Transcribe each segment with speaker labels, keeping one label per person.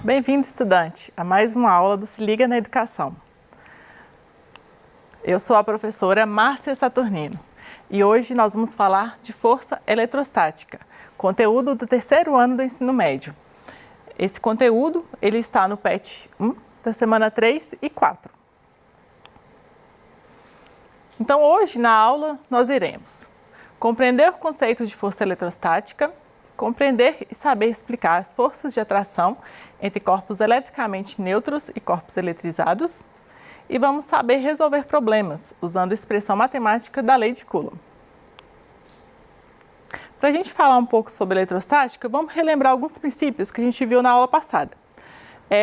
Speaker 1: Bem-vindo, estudante, a mais uma aula do Se Liga na Educação. Eu sou a professora Márcia Saturnino e hoje nós vamos falar de força eletrostática, conteúdo do terceiro ano do ensino médio. Esse conteúdo ele está no PET 1 da semana 3 e 4. Então hoje na aula nós iremos compreender o conceito de força eletrostática, compreender e saber explicar as forças de atração entre corpos eletricamente neutros e corpos eletrizados e vamos saber resolver problemas usando a expressão matemática da lei de Coulomb. Para a gente falar um pouco sobre eletrostática, vamos relembrar alguns princípios que a gente viu na aula passada.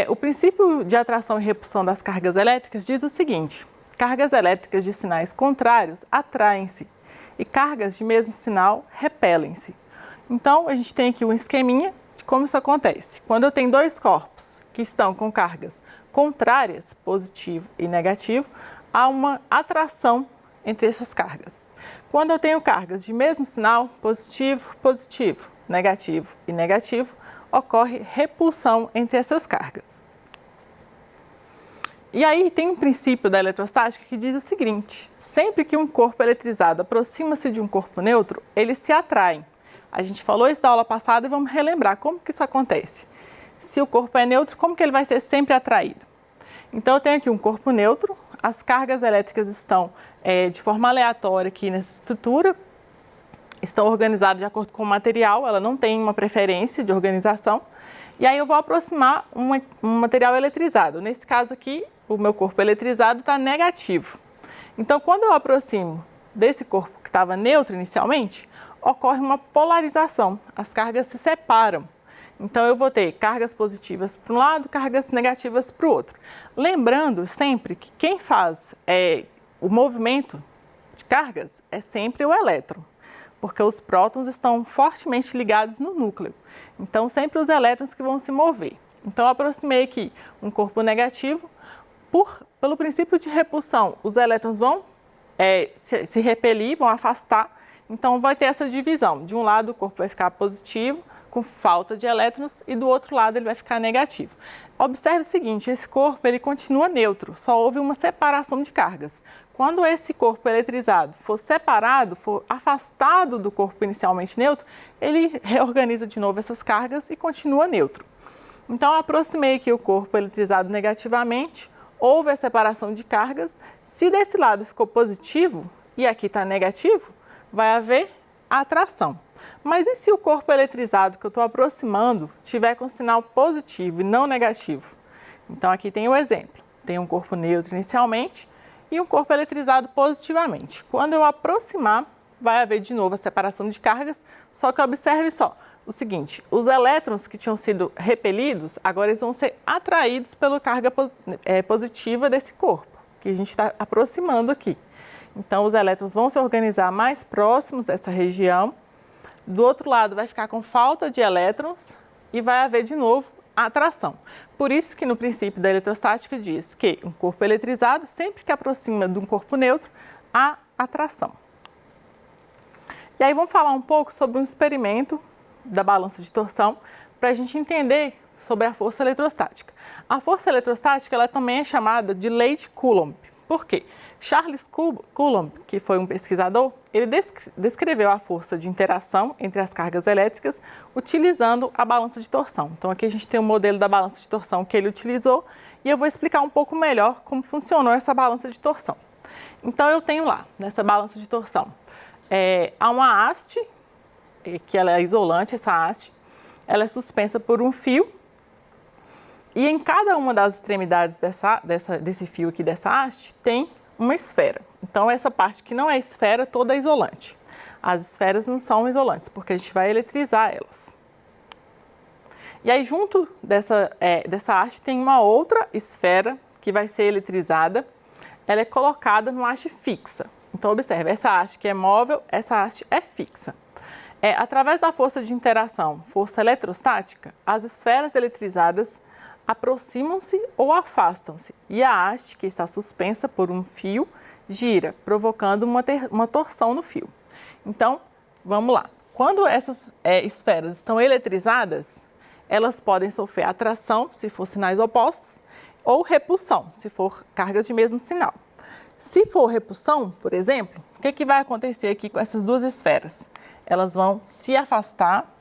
Speaker 1: O princípio de atração e repulsão das cargas elétricas diz o seguinte: cargas elétricas de sinais contrários atraem-se e cargas de mesmo sinal repelem-se. Então, a gente tem aqui um esqueminha de como isso acontece. Quando eu tenho dois corpos que estão com cargas contrárias, positivo e negativo, há uma atração entre essas cargas. Quando eu tenho cargas de mesmo sinal, positivo, positivo, negativo e negativo, ocorre repulsão entre essas cargas. E aí tem um princípio da eletrostática que diz o seguinte: sempre que um corpo eletrizado aproxima-se de um corpo neutro, eles se atraem. A gente falou isso na aula passada e vamos relembrar como que isso acontece. Se o corpo é neutro, como que ele vai ser sempre atraído? Então eu tenho aqui um corpo neutro, as cargas elétricas estão de forma aleatória aqui nessa estrutura, estão organizadas de acordo com o material, ela não tem uma preferência de organização. E aí eu vou aproximar um material eletrizado. Nesse caso aqui, o meu corpo eletrizado está negativo. Então quando eu aproximo desse corpo que estava neutro inicialmente, ocorre uma polarização, as cargas se separam. Então eu vou ter cargas positivas para um lado, cargas negativas para o outro. Lembrando sempre que quem faz o movimento de cargas é sempre o elétron, porque os prótons estão fortemente ligados no núcleo. Então sempre os elétrons que vão se mover. Então eu aproximei aqui um corpo negativo, pelo princípio de repulsão, os elétrons vão se repelir, vão afastar. Então vai ter essa divisão. De um lado o corpo vai ficar positivo, com falta de elétrons, e do outro lado ele vai ficar negativo. Observe o seguinte: esse corpo ele continua neutro, só houve uma separação de cargas. Quando esse corpo eletrizado for separado, for afastado do corpo inicialmente neutro, ele reorganiza de novo essas cargas e continua neutro. Então eu aproximei aqui o corpo eletrizado negativamente, houve a separação de cargas. Se desse lado ficou positivo e aqui está negativo, vai haver atração. Mas e se o corpo eletrizado que eu estou aproximando tiver com sinal positivo e não negativo? Então aqui tem o exemplo. Tem um corpo neutro inicialmente e um corpo eletrizado positivamente. Quando eu aproximar, vai haver de novo a separação de cargas, só que observe só o seguinte: os elétrons que tinham sido repelidos, agora eles vão ser atraídos pela carga positiva desse corpo, que a gente está aproximando aqui. Então, os elétrons vão se organizar mais próximos dessa região. Do outro lado, vai ficar com falta de elétrons e vai haver de novo a atração. Por isso que no princípio da eletrostática diz que um corpo eletrizado, sempre que aproxima de um corpo neutro, há atração. E aí vamos falar um pouco sobre um experimento da balança de torção para a gente entender sobre a força eletrostática. A força eletrostática ela também é chamada de lei de Coulomb. Por quê? Charles Coulomb, que foi um pesquisador, ele descreveu a força de interação entre as cargas elétricas utilizando a balança de torção. Então aqui a gente tem um modelo da balança de torção que ele utilizou e eu vou explicar um pouco melhor como funcionou essa balança de torção. Então eu tenho lá, nessa balança de torção, há uma haste, que ela é isolante, essa haste, ela é suspensa por um fio. E em cada uma das extremidades desse fio aqui, dessa haste, tem uma esfera. Então, essa parte que não é esfera, toda é isolante. As esferas não são isolantes, porque a gente vai eletrizar elas. E aí, junto dessa haste, tem uma outra esfera que vai ser eletrizada. Ela é colocada numa haste fixa. Então, observe, essa haste que é móvel, essa haste é fixa. Através da força de interação, força eletrostática, as esferas eletrizadas aproximam-se ou afastam-se e a haste, que está suspensa por um fio, gira, provocando uma torção no fio. Então, vamos lá. Quando essas esferas estão eletrizadas, Elas podem sofrer atração, se for sinais opostos, ou repulsão, se for cargas de mesmo sinal. Se for repulsão, por exemplo, o que vai acontecer aqui com essas duas esferas? Elas vão se afastar,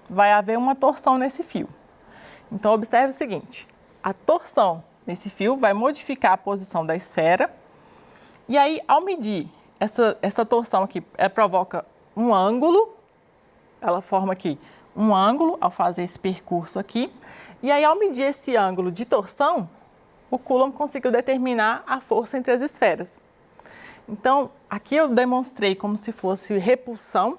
Speaker 1: vai haver uma torção nesse fio. Então, observe o seguinte, a torção nesse fio vai modificar a posição da esfera, e aí, ao medir essa torção aqui, ela provoca um ângulo, ela forma aqui um ângulo ao fazer esse percurso aqui, e aí, ao medir esse ângulo de torção, o Coulomb conseguiu determinar a força entre as esferas. Então, aqui eu demonstrei como se fosse repulsão,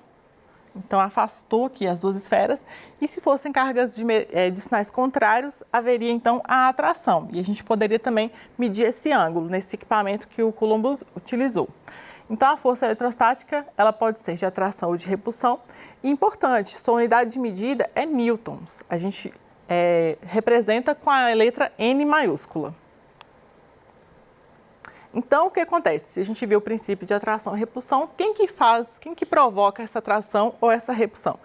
Speaker 1: então afastou aqui as duas esferas, e se fossem cargas de sinais contrários, haveria então a atração. E a gente poderia também medir esse ângulo nesse equipamento que o Coulomb utilizou. Então, a força eletrostática, ela pode ser de atração ou de repulsão. E importante, sua unidade de medida é newtons. A gente representa com a letra N maiúscula. Então, o que acontece? Se a gente vê o princípio de atração e repulsão, quem que provoca essa atração ou essa repulsão?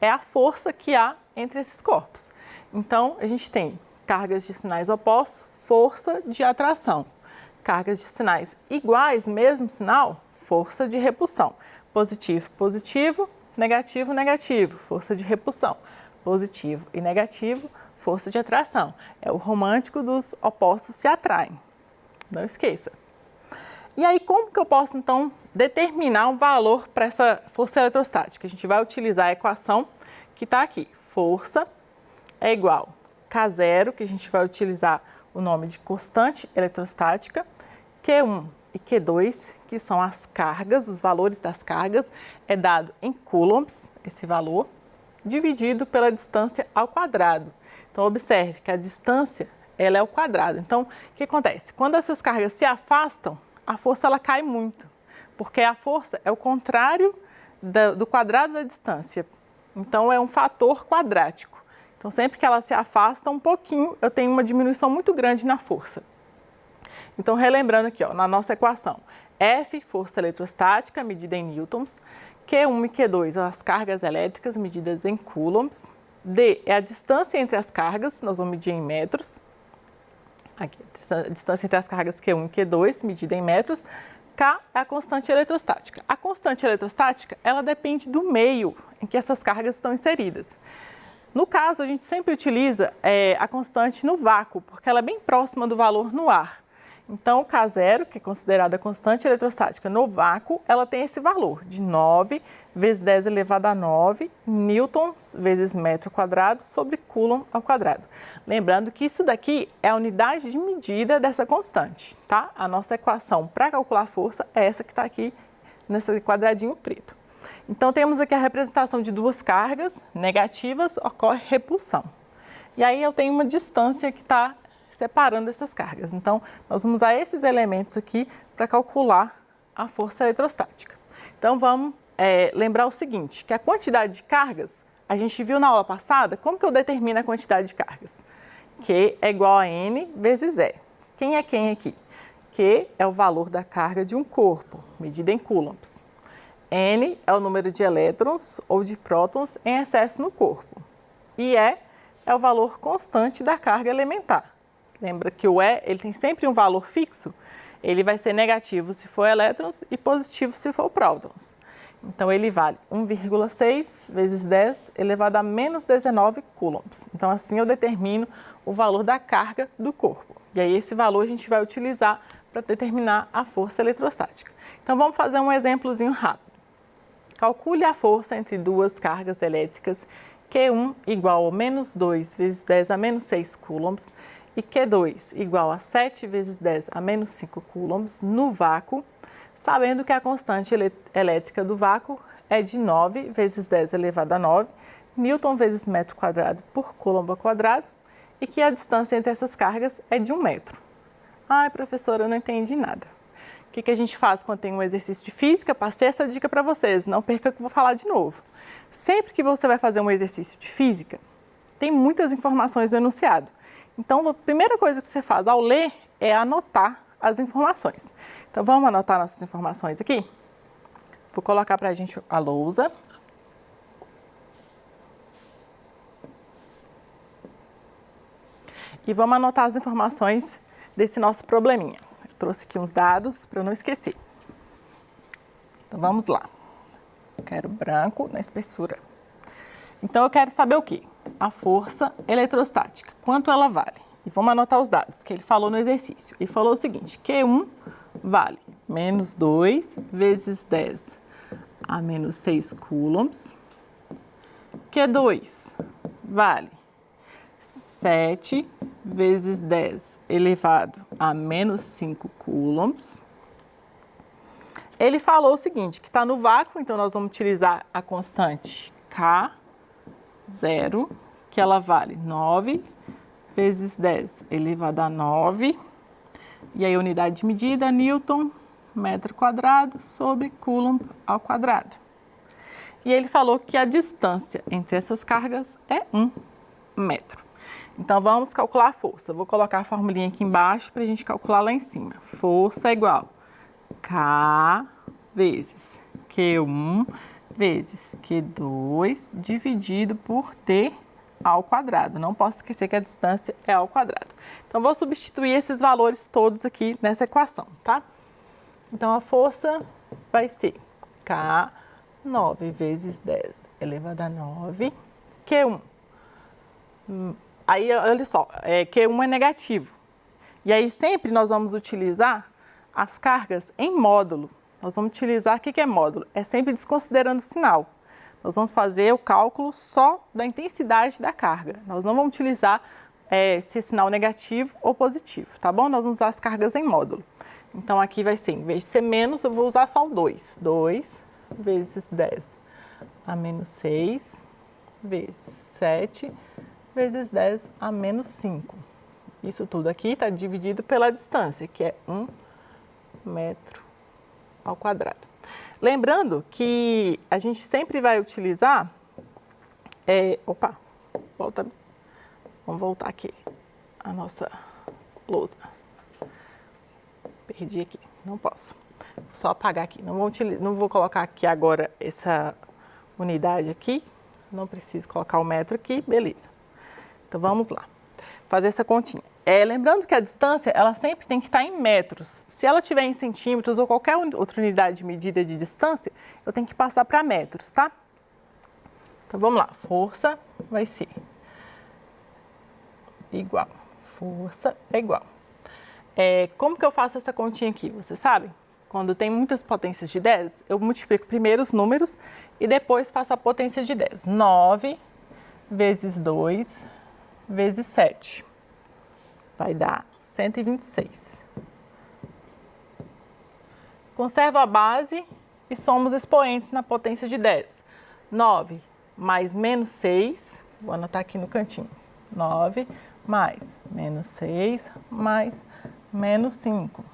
Speaker 1: É a força que há entre esses corpos. Então, a gente tem cargas de sinais opostos, força de atração. Cargas de sinais iguais, mesmo sinal, força de repulsão. Positivo, positivo, negativo, negativo, força de repulsão. Positivo e negativo, força de atração. É o romântico dos opostos se atraem. Não esqueça. E aí, como que eu posso, então, determinar um valor para essa força eletrostática? A gente vai utilizar a equação que está aqui. Força é igual a K0, que a gente vai utilizar o nome de constante eletrostática, Q1 e Q2, que são as cargas, os valores das cargas, é dado em coulombs, esse valor, dividido pela distância ao quadrado. Então, observe que a distância, ela é ao quadrado. Então, o que acontece? Quando essas cargas se afastam, a força ela cai muito, porque a força é o contrário do quadrado da distância. Então, é um fator quadrático. Então, sempre que ela se afasta um pouquinho, eu tenho uma diminuição muito grande na força. Então, relembrando aqui, ó, na nossa equação, F, força eletrostática, medida em newtons, Q1 e Q2, as cargas elétricas medidas em coulombs, D é a distância entre as cargas, nós vamos medir em metros, aqui, a distância entre as cargas Q1 e Q2, medida em metros. K é a constante eletrostática. A constante eletrostática, ela depende do meio em que essas cargas estão inseridas. No caso, a gente sempre utiliza a constante no vácuo, porque ela é bem próxima do valor no ar. Então, o K0, que é considerada a constante eletrostática no vácuo, ela tem esse valor de 9 vezes 10 elevado a 9 newtons vezes metro quadrado sobre coulomb ao quadrado. Lembrando que isso daqui é a unidade de medida dessa constante, tá? A nossa equação para calcular a força é essa que está aqui nesse quadradinho preto. Então, temos aqui a representação de duas cargas negativas, ocorre repulsão. E aí eu tenho uma distância que está separando essas cargas. Então, nós vamos usar esses elementos aqui para calcular a força eletrostática. Então, vamos lembrar o seguinte, que a quantidade de cargas, a gente viu na aula passada, como que eu determino a quantidade de cargas? Q é igual a N vezes E. Quem é quem aqui? Q é o valor da carga de um corpo, medida em coulombs. N é o número de elétrons ou de prótons em excesso no corpo. E E é o valor constante da carga elementar. Lembra que o E ele tem sempre um valor fixo? Ele vai ser negativo se for elétrons e positivo se for prótons. Então, ele vale 1,6 vezes 10 elevado a menos 19 coulombs. Então, assim eu determino o valor da carga do corpo. E aí, esse valor a gente vai utilizar para determinar a força eletrostática. Então, vamos fazer um exemplozinho rápido. Calcule a força entre duas cargas elétricas Q1 igual a menos 2 vezes 10 a menos 6 coulombs e Q2 igual a 7 vezes 10 a menos 5 coulombs no vácuo, sabendo que a constante elétrica do vácuo é de 9 vezes 10 elevado a 9 newton vezes metro quadrado por coulomb ao quadrado e que a distância entre essas cargas é de 1 metro. Ai, professora, eu não entendi nada. O que a gente faz quando tem um exercício de física? Passei essa dica para vocês, não perca que eu vou falar de novo. Sempre que você vai fazer um exercício de física, tem muitas informações no enunciado. Então, a primeira coisa que você faz ao ler é anotar as informações. Então, vamos anotar nossas informações aqui? Vou colocar para a gente a lousa. e vamos anotar as informações desse nosso probleminha. Eu trouxe aqui uns dados para eu não esquecer. Então, vamos lá. Eu quero branco na espessura. Então, eu quero saber o quê? A força eletrostática. Quanto ela vale? E vamos anotar os dados que ele falou no exercício. Ele falou o seguinte, Q1 vale menos 2 vezes 10 a menos 6 coulombs. Q2 vale 7 vezes 10 elevado a menos 5 coulombs. Ele falou o seguinte, que está no vácuo, então nós vamos utilizar a constante K0, que ela vale 9 vezes 10 elevado a 9. E aí a unidade de medida, Newton, metro quadrado sobre Coulomb ao quadrado. E ele falou que a distância entre essas cargas é 1 metro. Então, vamos calcular a força. Vou colocar a formulinha aqui embaixo para a gente calcular lá em cima. Força é igual K vezes Q1 vezes Q2 dividido por T ao quadrado. Não posso esquecer que a distância é ao quadrado. Então, vou substituir esses valores todos aqui nessa equação, tá? Então, a força vai ser K 9 vezes 10 elevado a 9, Q1. Aí, olha só, Q1 é negativo. E aí, sempre nós vamos utilizar as cargas em módulo. Nós vamos utilizar, o que é módulo? É sempre desconsiderando o sinal. Nós vamos fazer o cálculo só da intensidade da carga. Nós não vamos utilizar se é sinal negativo ou positivo, tá bom? Nós vamos usar as cargas em módulo. Então, aqui vai ser, em vez de ser menos, eu vou usar só o 2. 2 vezes 10 a menos 6 vezes 7 vezes 10 a menos 5. Isso tudo aqui está dividido pela distância, que é 1 metro ao quadrado. Lembrando que a gente sempre vai utilizar... vamos voltar aqui a nossa lousa. Perdi aqui, não posso. Vou só apagar aqui. Não vou colocar aqui agora essa unidade aqui. Não preciso colocar o metro aqui, beleza. Então, vamos lá. Fazer essa continha. Lembrando que a distância, ela sempre tem que estar em metros. Se ela estiver em centímetros ou qualquer outra unidade de medida de distância, eu tenho que passar para metros, tá? Então, vamos lá. Força vai ser igual. Força é igual. Como que eu faço essa continha aqui? Você sabe? Quando tem muitas potências de 10, eu multiplico primeiro os números e depois faço a potência de 10. 9 vezes 2 vezes 7. Vai dar 126. Conservo a base e somo os expoentes na potência de 10. 9 mais menos 6, vou anotar aqui no cantinho. 9 mais menos 6 mais menos 5.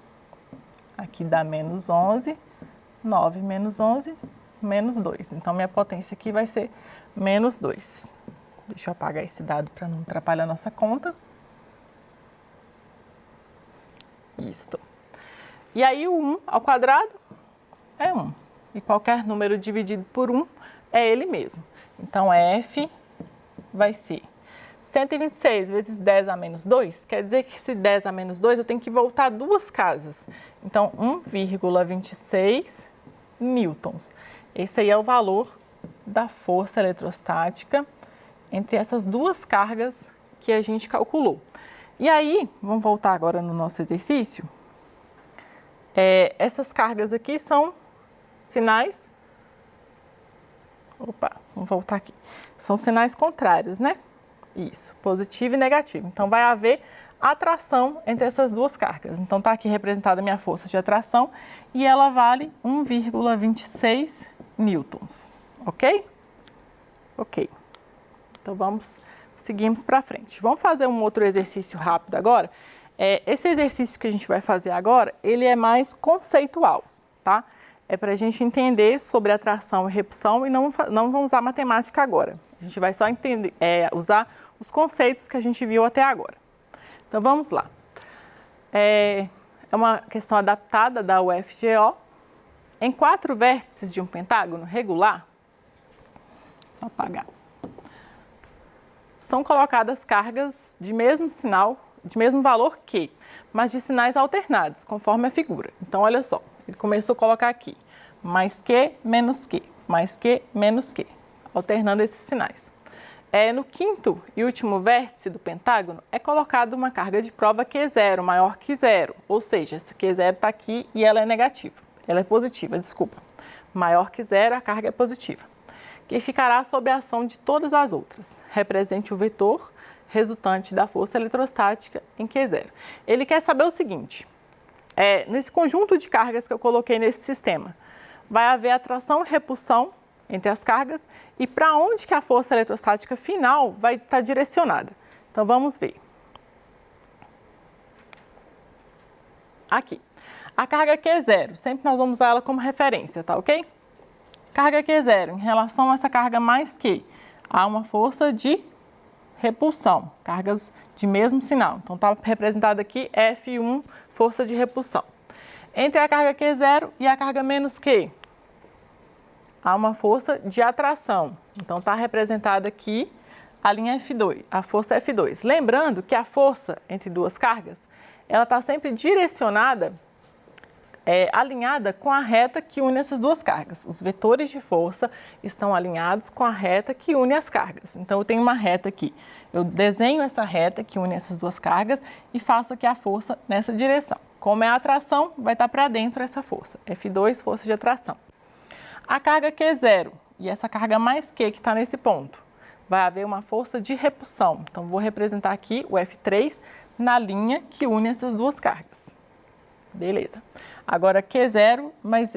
Speaker 1: Aqui dá menos 11. 9 menos 11, menos 2. Então, minha potência aqui vai ser menos 2. Deixa eu apagar esse dado para não atrapalhar a nossa conta. Isto. E aí, o 1 ao quadrado é 1. E qualquer número dividido por 1 é ele mesmo. Então, F vai ser 126 vezes 10 a menos 2, quer dizer que se 10 a menos 2, eu tenho que voltar duas casas. Então, 1,26 newtons. Esse aí é o valor da força eletrostática entre essas duas cargas que a gente calculou. E aí, vamos voltar agora no nosso exercício. Essas cargas aqui são sinais... vamos voltar aqui. São sinais contrários, né? Isso, positivo e negativo. Então, vai haver atração entre essas duas cargas. Então, está aqui representada a minha força de atração e ela vale 1,26 newtons. Ok? Ok. Então, seguimos para frente. Vamos fazer um outro exercício rápido agora. Esse exercício que a gente vai fazer agora, ele é mais conceitual, tá? É para a gente entender sobre atração e repulsão e não vamos usar matemática agora. A gente vai só entender, usar os conceitos que a gente viu até agora. Então, vamos lá. É uma questão adaptada da UFGO. Em 4 vértices de um pentágono regular, só apagar. são colocadas cargas de mesmo sinal, de mesmo valor que, mas de sinais alternados, conforme a figura. Então, olha só, ele começou a colocar aqui, mais que, menos que, mais que, menos que, alternando esses sinais. No quinto e último vértice do pentágono é colocada uma carga de prova Q0, maior que zero, ou seja, essa Q0 está aqui e ela é negativa, ela é positiva, desculpa. Maior que zero, a carga é positiva, que ficará sob a ação de todas as outras. Represente o vetor resultante da força eletrostática em Q0. Ele quer saber o seguinte, nesse conjunto de cargas que eu coloquei nesse sistema, vai haver atração e repulsão entre as cargas e para onde que a força eletrostática final vai estar direcionada. Então, vamos ver. Aqui. A carga Q0, sempre nós vamos usar ela como referência, tá ok? Carga Q0, em relação a essa carga mais Q, há uma força de repulsão, cargas de mesmo sinal. Então, está representada aqui F1, força de repulsão. Entre a carga Q0 e a carga menos Q, há uma força de atração. Então, está representada aqui a linha F2, a força F2. Lembrando que a força entre duas cargas, ela está sempre direcionada, alinhada com a reta que une essas duas cargas. Os vetores de força estão alinhados com a reta que une as cargas. Então, eu tenho uma reta aqui. Eu desenho essa reta que une essas duas cargas e faço aqui a força nessa direção. Como é a atração, vai estar para dentro essa força. F2, força de atração. A carga Q0 e essa carga mais Q que está nesse ponto, vai haver uma força de repulsão. Então, vou representar aqui o F3 na linha que une essas duas cargas. Beleza. Agora, Q0, mas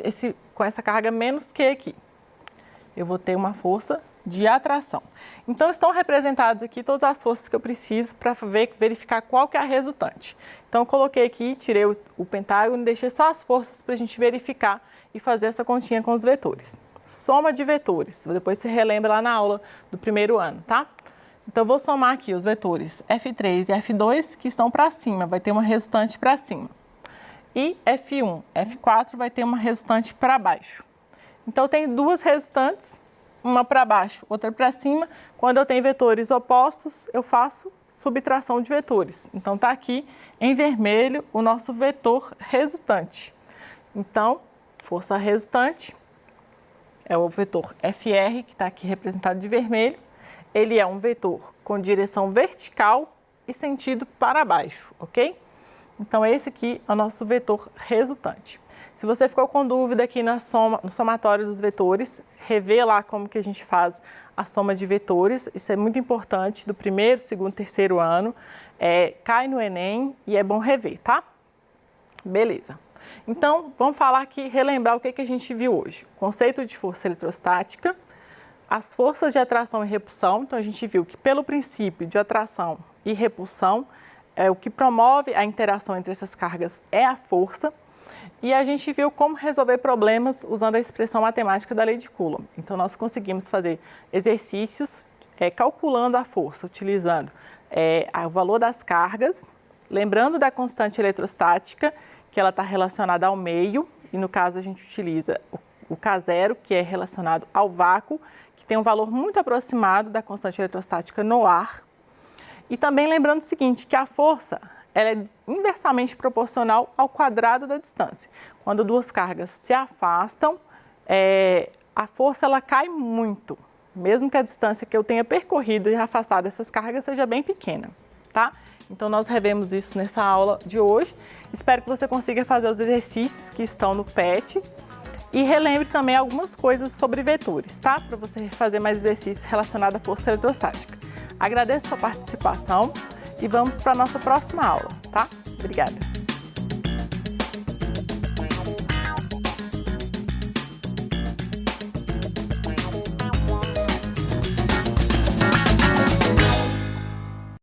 Speaker 1: com essa carga menos Q aqui, eu vou ter uma força de atração. Então, estão representadas aqui todas as forças que eu preciso para verificar qual que é a resultante. Então, eu coloquei aqui, tirei o pentágono e deixei só as forças para a gente verificar e fazer essa continha com os vetores. Soma de vetores, depois você relembra lá na aula do primeiro ano, tá? Então, eu vou somar aqui os vetores F3 e F2 que estão para cima, vai ter uma resultante para cima. E F1, F4 vai ter uma resultante para baixo. Então, eu tenho duas resultantes, uma para baixo, outra para cima. Quando eu tenho vetores opostos, eu faço subtração de vetores. Então, está aqui em vermelho o nosso vetor resultante. Então, força resultante é o vetor FR, que está aqui representado de vermelho. Ele é um vetor com direção vertical e sentido para baixo, ok? Então, esse aqui é o nosso vetor resultante. Se você ficou com dúvida aqui no somatório dos vetores, revê lá como que a gente faz a soma de vetores. Isso é muito importante do primeiro, segundo, terceiro ano. Cai no Enem e é bom rever, tá? Beleza. Então, vamos falar aqui, relembrar o que a gente viu hoje. O conceito de força eletrostática, as forças de atração e repulsão. Então, a gente viu que pelo princípio de atração e repulsão, o que promove a interação entre essas cargas é a força. E a gente viu como resolver problemas usando a expressão matemática da lei de Coulomb. Então, nós conseguimos fazer exercícios calculando a força, utilizando o valor das cargas, lembrando da constante eletrostática, que ela está relacionada ao meio, e no caso a gente utiliza o K0, que é relacionado ao vácuo, que tem um valor muito aproximado da constante eletrostática no ar. E também lembrando o seguinte, que a força ela é inversamente proporcional ao quadrado da distância. Quando duas cargas se afastam, a força ela cai muito, mesmo que a distância que eu tenha percorrido e afastado essas cargas seja bem pequena, tá? Então, nós revemos isso nessa aula de hoje. Espero que você consiga fazer os exercícios que estão no PET e relembre também algumas coisas sobre vetores, tá? Para você fazer mais exercícios relacionados à força eletrostática. Agradeço a sua participação e vamos para a nossa próxima aula, tá? Obrigada!